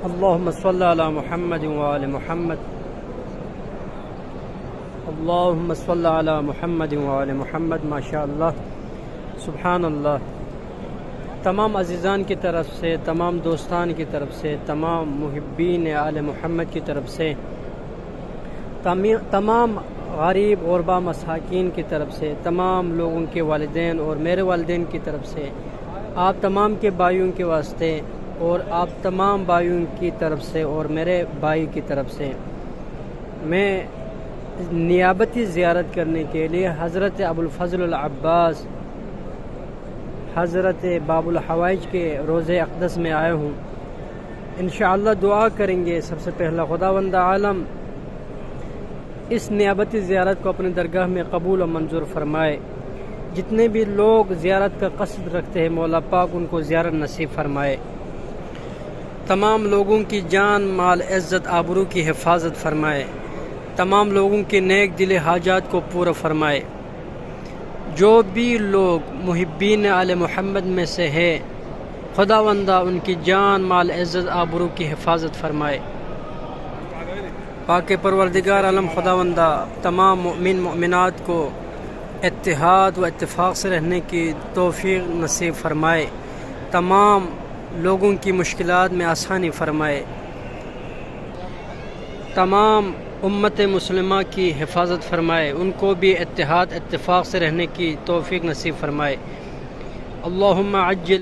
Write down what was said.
اللهم صل على محمد وآل محمد اللهم صل على محمد وآل محمد ماشاء اللہ سبحان اللہ۔ تمام عزیزان کی طرف سے، تمام دوستان کی طرف سے، تمام محبین آل محمد کی طرف سے، تمام غریب غربا مساکین کی طرف سے، تمام لوگوں کے والدین اور میرے والدین کی طرف سے، آپ تمام کے بھائیوں کے واسطے اور آپ تمام بھائیوں کی طرف سے اور میرے بھائی کی طرف سے میں نیابتی زیارت کرنے کے لیے حضرت ابو الفضل العباس حضرت باب الحوائج کے روضہ اقدس میں آئے ہوں۔ انشاءاللہ دعا کریں گے سب سے پہلا خداوند عالم اس نیابتی زیارت کو اپنے درگاہ میں قبول و منظور فرمائے۔ جتنے بھی لوگ زیارت کا قصد رکھتے ہیں مولا پاک ان کو زیارت نصیب فرمائے۔ تمام لوگوں کی جان مال عزت آبرو کی حفاظت فرمائے۔ تمام لوگوں کے نیک دل حاجات کو پورا فرمائے۔ جو بھی لوگ محبین آل محمد میں سے ہے خداوندہ ان کی جان مال عزت آبرو کی حفاظت فرمائے۔ پاک پروردگار عالم خداوندہ تمام مؤمن مؤمنات کو اتحاد و اتفاق سے رہنے کی توفیق نصیب فرمائے۔ تمام لوگوں کی مشکلات میں آسانی فرمائے۔ تمام امت مسلمہ کی حفاظت فرمائے، ان کو بھی اتحاد اتفاق سے رہنے کی توفیق نصیب فرمائے۔ اللہم عجل